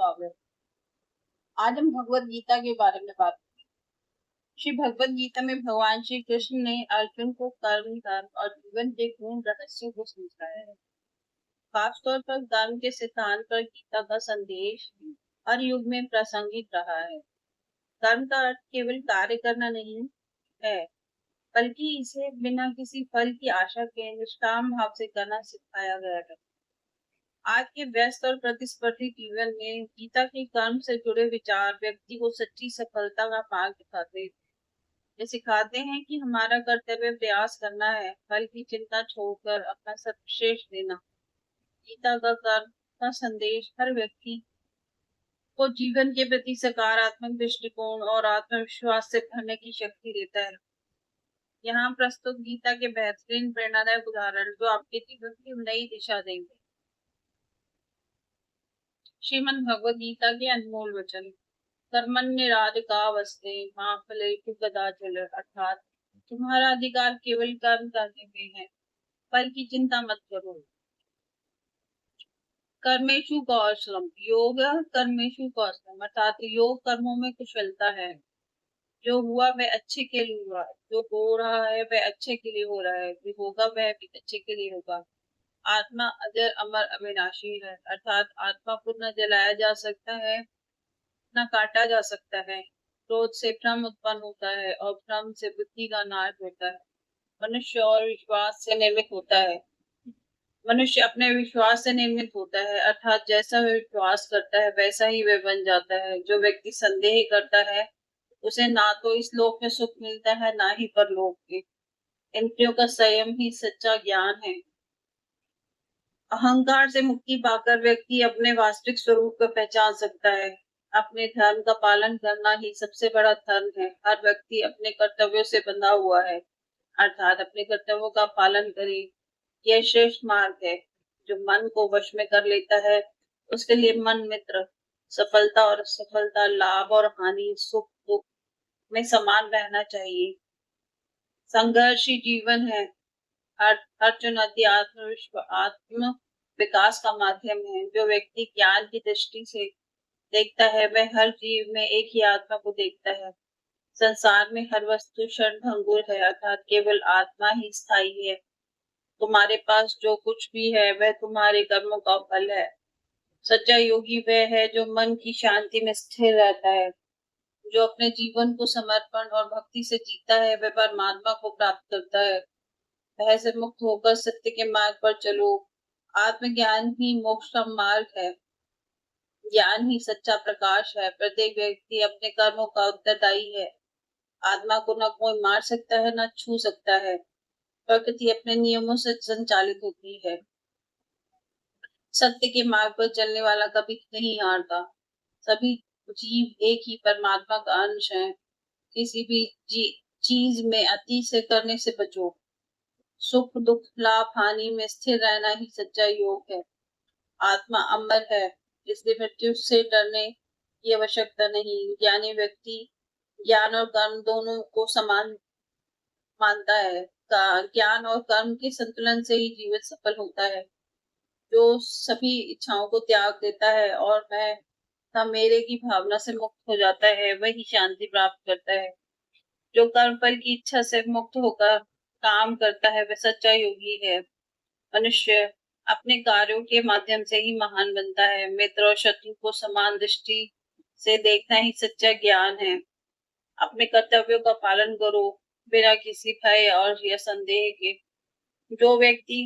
स्वागत। आज हम भगवत गीता के बारे में बात करें। श्री भगवत गीता में भगवान श्री कृष्ण ने अर्जुन को कर्म, धर्म और जीवन के गुण रहस्यों को समझाया है। खासतौर पर कर्म के सिद्धांत पर गीता का संदेश हर युग में प्रासंगिक रहा है। कर्म का अर्थ केवल कार्य करना नहीं है, बल्कि इसे बिना किसी फल की आशा के निष्काम भाव से करना सिखाया गया है। आज के व्यस्त और प्रतिस्पर्धी जीवन में गीता के कर्म से जुड़े विचार व्यक्ति को सच्ची सफलता का मार्ग दिखाते हैं। ये सिखाते हैं कि हमारा कर्तव्य प्रयास करना है, फल की चिंता छोड़कर अपना सर्वश्रेष्ठ देना। गीता का कर्म का संदेश हर व्यक्ति को जीवन के प्रति सकारात्मक दृष्टिकोण और आत्मविश्वास से भरने की शक्ति देता है। यहाँ प्रस्तुत गीता के बेहतरीन प्रेरणादायक उदाहरण जो आपके जीवन की नई दिशा देंगे। श्रीमद् भगवद गीता के अनमोल वचन। कर्मण्येवाधिकारस्ते मा फलेषु कदाचन, अर्थात तुम्हारा अधिकार केवल कर्म करने में है, फल की चिंता मत करो। कर्मेषु कौशलम, योग कर्मेषु कौशलम, अर्थात योग कर्मों में कुशलता है। जो हुआ वह अच्छे के लिए हुआ, जो हो रहा है वह अच्छे के लिए हो रहा है, जो होगा वह भी अच्छे के लिए होगा। आत्मा अजर अमर अविनाशी है, अर्थात आत्मा को न जलाया जा सकता है न काटा जा सकता है। क्रोध से भ्रम उत्पन्न होता है और भ्रम से बुद्धि का नाश होता है। मनुष्य और विश्वास से निर्मित होता है। मनुष्य अपने विश्वास से निर्मित होता है, अर्थात जैसा वह विश्वास करता है वैसा ही वह बन जाता है। जो व्यक्ति संदेह करता है उसे ना तो इस लोक में सुख मिलता है ना ही परलोक में। इंद्रियों का संयम ही सच्चा ज्ञान है। अहंकार से मुक्ति पाकर व्यक्ति अपने वास्तविक स्वरूप को पहचान सकता है। अपने धर्म का पालन करना ही सबसे बड़ा धर्म है। हर व्यक्ति अपने कर्तव्यों से बंधा हुआ है, अर्थात अपने कर्तव्यों का पालन करे। यह श्रेष्ठ मार्ग है। जो मन को वश में कर लेता है उसके लिए मन मित्र, सफलता और असफलता, लाभ और हानि, सुख दुख में समान रहना चाहिए। संघर्षी जीवन है। हर चुनौती आत्म विकास का माध्यम है। जो व्यक्ति ज्ञान की दृष्टि से देखता है वह हर जीव में एक ही आत्मा को देखता है। संसार में हर वस्तु क्षण भंगुर है, अर्थात केवल आत्मा ही स्थायी है। तुम्हारे पास जो कुछ भी है वह तुम्हारे कर्मों का फल है। सच्चा योगी वह है जो मन की शांति में स्थिर रहता है। जो अपने जीवन को समर्पण और भक्ति से जीता है वह परमात्मा को प्राप्त करता है। भय से मुक्त होकर सत्य के मार्ग पर चलो। आत्मज्ञान ही मोक्ष का मार्ग है। ज्ञान ही सच्चा प्रकाश है। प्रत्येक व्यक्ति अपने कर्मों का उत्तरदायी है। आत्मा को न कोई मार सकता है न छू सकता है। प्रकृति अपने नियमों से संचालित होती है। सत्य के मार्ग पर चलने वाला कभी नहीं हारता। सभी जीव एक ही परमात्मा का अंश है। किसी भी चीज में अति से करने से बचो। सुख दुख लाभ हानि में स्थिर रहना ही सच्चा योग है। आत्मा अमर है, इसलिए मृत्यु से डरने की आवश्यकता नहीं। ज्ञानी व्यक्ति ज्ञान और कर्म दोनों को समान मानता है। ज्ञान और कर्म के संतुलन से ही जीवन सफल होता है। जो सभी इच्छाओं को त्याग देता है और मैं मेरे की भावना से मुक्त हो जाता है वही शांति प्राप्त करता है। जो कर्म फल की इच्छा से मुक्त होकर काम करता है वह सच्चा योगी है। मनुष्य अपने कार्यों के माध्यम से ही महान बनता है। मित्र और शत्रु को समान दृष्टि से देखना ही सच्चा ज्ञान है। अपने कर्तव्यों का पालन करो बिना किसी भय और या संदेह के। जो व्यक्ति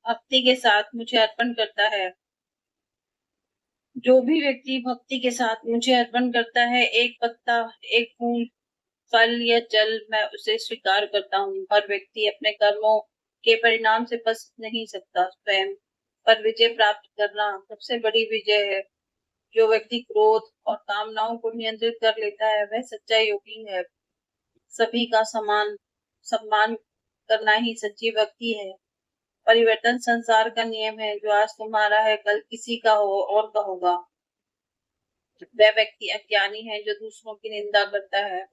भक्ति के साथ मुझे अर्पण करता है, जो भी व्यक्ति भक्ति के साथ मुझे अर्पण करता है, एक पत्ता, एक फूल, फल या जल, मैं उसे स्वीकार करता हूँ। हर व्यक्ति अपने कर्मों के परिणाम से बच नहीं सकता। स्वयं पर विजय प्राप्त करना सबसे बड़ी विजय है। जो व्यक्ति क्रोध और कामनाओं को नियंत्रित कर लेता है वह सच्चा योगी है। सभी का समान सम्मान करना ही सच्ची भक्ति है। परिवर्तन संसार का नियम है। जो आज तुम्हारा है कल किसी का हो और का होगा। वह व्यक्ति अज्ञानी है जो दूसरों की निंदा करता है।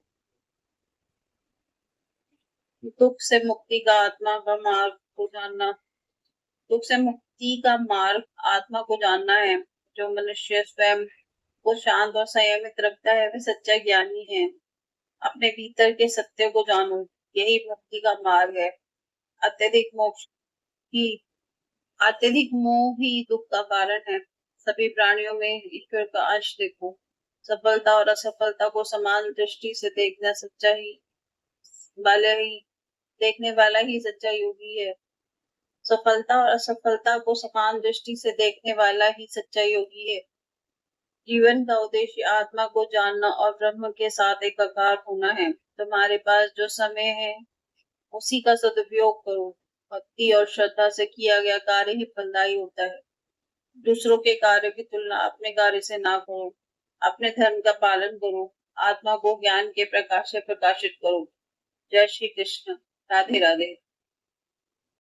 दुख से मुक्ति का आत्मा का मार्ग को जानना, दुख से मुक्ति का मार्ग आत्मा को जानना है। जो मनुष्य स्वयं को शांत और संयमित रखता है वह सच्चा ज्ञानी है। अपने भीतर के सत्य को जानो, यही मुक्ति का मार्ग है। अत्यधिक मोक्ष ही अत्यधिक मोह ही दुख का कारण है। सभी प्राणियों में ईश्वर का अंश देखो। सफलता और असफलता को समान दृष्टि से देखना वाला ही देखने वाला ही सच्चा योगी है। सफलता और असफलता को समान दृष्टि से देखने वाला ही सच्चा योगी है। जीवन का उद्देश्य आत्मा को जानना और ब्रह्म के साथ एकाकार होना है। तुम्हारे पास जो समय है उसी का सदुपयोग करो। भक्ति और श्रद्धा से किया गया कार्य ही फलदायी होता है। दूसरों के कार्य की तुलना अपने कार्य से ना करो। अपने धर्म का पालन करो। आत्मा को ज्ञान के प्रकाश से प्रकाशित करो। जय श्री कृष्ण। राधे राधे।